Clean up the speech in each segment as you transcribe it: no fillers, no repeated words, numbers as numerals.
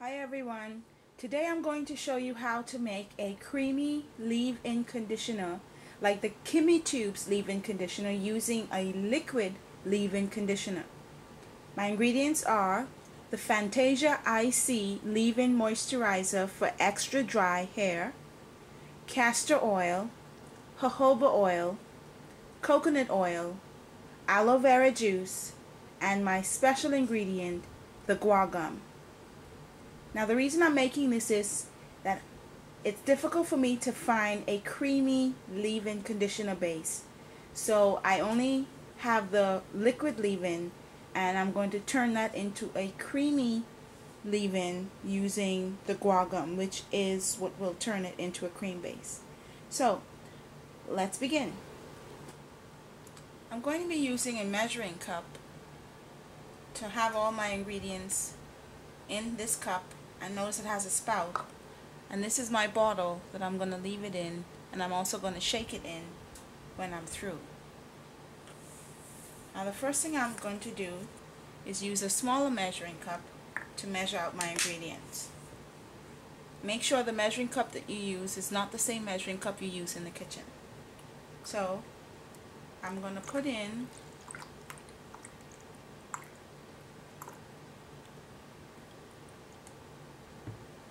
Hi everyone. Today I'm going to show you how to make a creamy leave-in conditioner like the Kimmaytube's leave-in conditioner using a liquid leave-in conditioner. My ingredients are the Fantasia IC leave-in moisturizer for extra dry hair, castor oil, jojoba oil, coconut oil, aloe vera juice, and my special ingredient, the guar gum. Now the reason I'm making this is that it's difficult for me to find a creamy leave-in conditioner base. So I only have the liquid leave-in, and I'm going to turn that into a creamy leave-in using the guar gum, which is what will turn it into a cream base. So let's begin. I'm going to be using a measuring cup to have all my ingredients in this cup. And notice it has a spout, and this is my bottle that I'm going to leave it in, and I'm also going to shake it in when I'm through. Now the first thing I'm going to do is use a smaller measuring cup to measure out my ingredients. Make sure the measuring cup that you use is not the same measuring cup you use in the kitchen. So I'm going to put in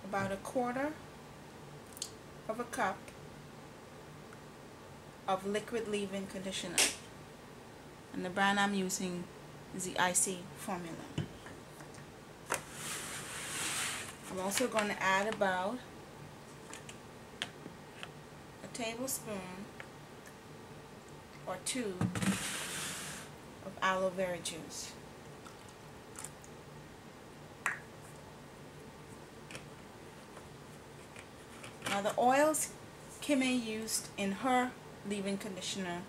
about a quarter of a cup of liquid leave-in conditioner, and the brand I'm using is the IC formula. I'm also going to add about a tablespoon or two of aloe vera juice. Now the oils Kimmay used in her leave-in conditioner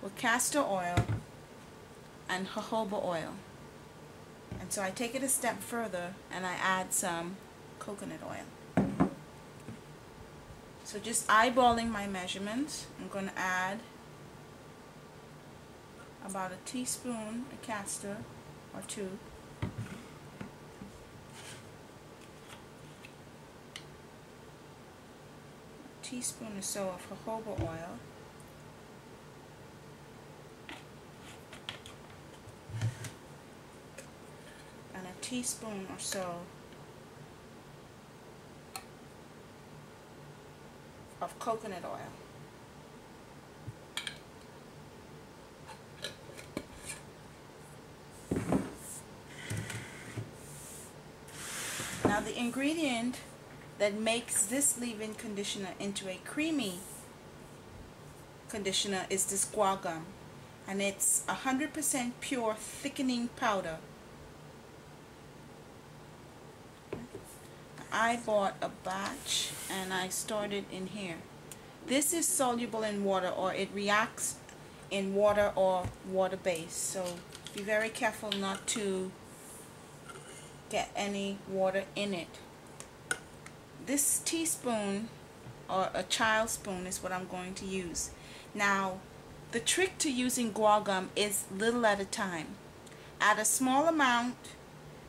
were castor oil and jojoba oil. And so I take it a step further and I add some coconut oil. So just eyeballing my measurements, I'm going to add about a teaspoon of castor or two, teaspoon or so of jojoba oil, and a teaspoon or so of coconut oil. Now the ingredient that makes this leave-in conditioner into a creamy conditioner is this guar gum, and it's 100% pure thickening powder. I bought a batch and I started in here. This is soluble in water, or it reacts in water or water-based, so be very careful not to get any water in it. This teaspoon or a child's spoon is what I'm going to use. Now the trick to using guar gum is little at a time. Add a small amount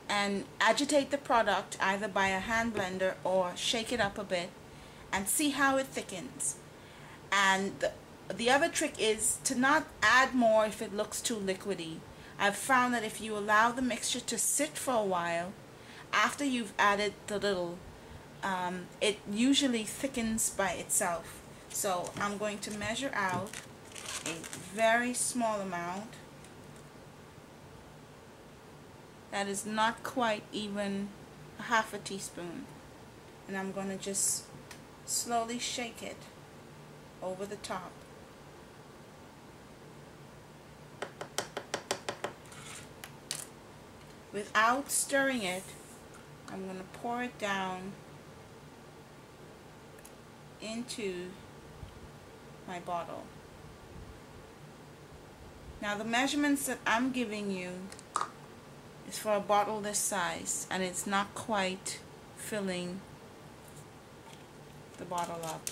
and agitate the product either by a hand blender or shake it up a bit and see how it thickens. And the other trick is to not add more if it looks too liquidy. I've found that if you allow the mixture to sit for a while after you've added the little, it usually thickens by itself. So I'm going to measure out a very small amount. That is not quite even a half a teaspoon, and I'm going to just slowly shake it over the top. Without stirring it, I'm going to pour it down into my bottle. Now the measurements that I'm giving you is for a bottle this size, and it's not quite filling the bottle up.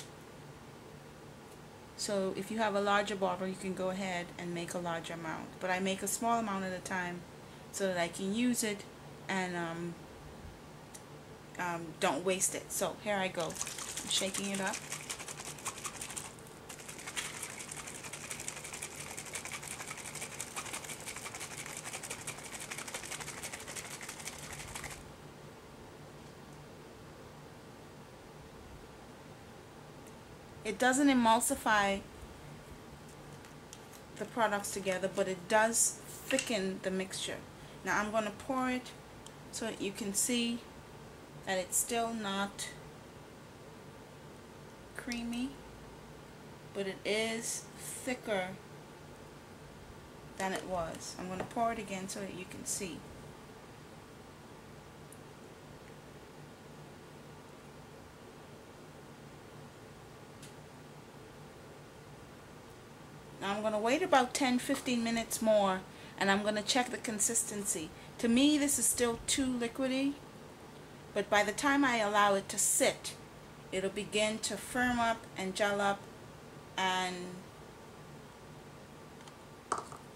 So if you have a larger bottle, you can go ahead and make a larger amount, but I make a small amount at a time so that I can use it and don't waste it. So here I go. I'm shaking it up. It doesn't emulsify the products together, but it does thicken the mixture. Now I'm going to pour it so that you can see that it's still not creamy, but it is thicker than it was. I'm going to pour it again so that you can see. Now I'm going to wait about 10-15 minutes more, and I'm going to check the consistency. To me, this is still too liquidy, but by the time I allow it to sit, it'll begin to firm up and gel up, and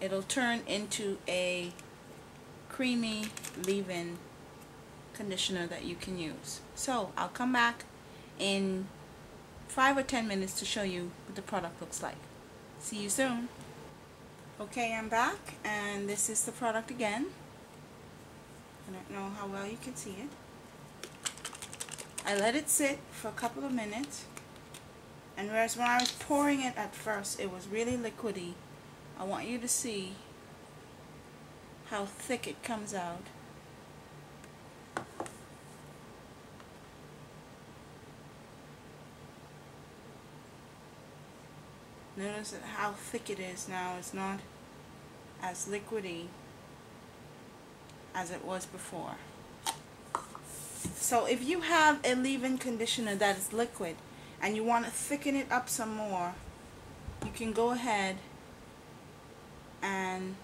it'll turn into a creamy leave-in conditioner that you can use. So I'll come back in 5 or 10 minutes to show you what the product looks like. See you soon. Okay, I'm back, and this is the product again. I don't know how well you can see it. I let it sit for a couple of minutes, and whereas when I was pouring it at first it was really liquidy, I want you to see how thick it comes out. Notice how thick it is now. It's not as liquidy as it was before. So if you have a leave-in conditioner that is liquid and you want to thicken it up some more, you can go ahead and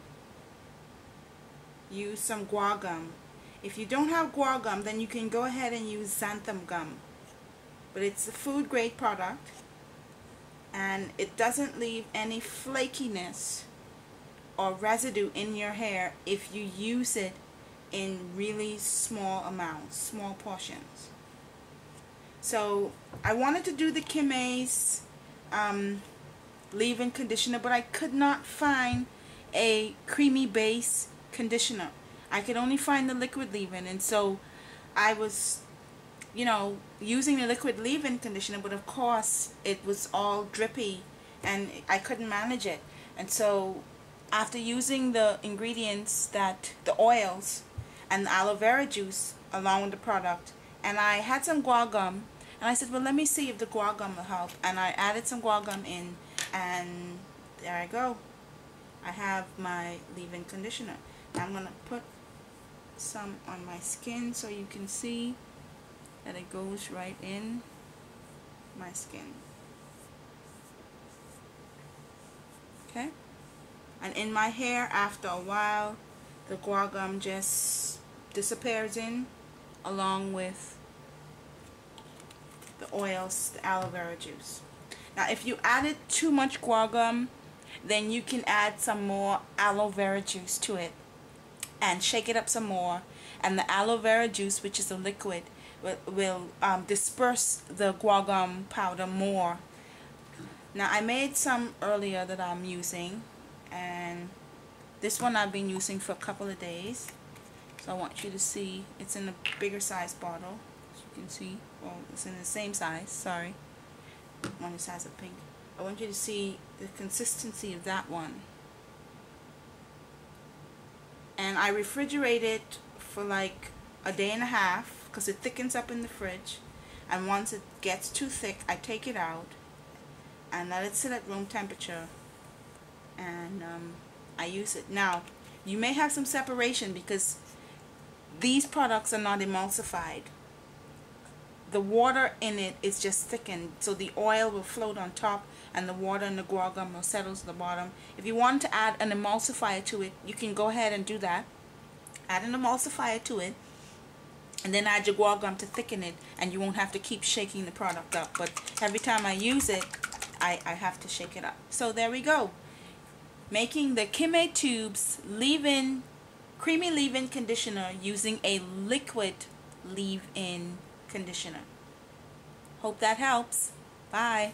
use some guar gum. If you don't have guar gum, then you can go ahead and use xanthan gum. But it's a food grade product, and it doesn't leave any flakiness or residue in your hair if you use it in really small amounts, small portions. So I wanted to do the Kimmay's leave-in conditioner, but I could not find a creamy base conditioner. I could only find the liquid leave-in, and so I was, you know, using the liquid leave-in conditioner, but of course it was all drippy and I couldn't manage it. And so after using the ingredients, that the oils and the aloe vera juice along with the product, and I had some guar gum, and I said, well, let me see if the guar gum will help, and I added some guar gum in, and there I go. I have my leave-in conditioner. Now I'm going to put some on my skin so you can see that it goes right in my skin. Okay? And in my hair, after a while, the guar gum just disappears in, along with the oils, the aloe vera juice. Now if you added too much guar gum, then you can add some more aloe vera juice to it and shake it up some more, and the aloe vera juice, which is a liquid, will disperse the guar gum powder more. Now I made some earlier that I'm using, and this one I've been using for a couple of days, so I want you to see. It's in a bigger size bottle, as you can see. Well, it's in the same size, sorry, one is size of pink. I want you to see the consistency of that one. And I refrigerate it for like a day and a half because it thickens up in the fridge, and once it gets too thick I take it out and let it sit at room temperature, and I use it. Now you may have some separation because these products are not emulsified. The water in it is just thickened, so the oil will float on top and the water and the guar gum will settle to the bottom. If you want to add an emulsifier to it, you can go ahead and do that. Add an emulsifier to it, and then add your guar gum to thicken it, and you won't have to keep shaking the product up. But every time I use it, I have to shake it up. So there we go. Making the Kimmaytube's leave-in, creamy leave-in conditioner using a liquid leave-in conditioner. Hope that helps. Bye.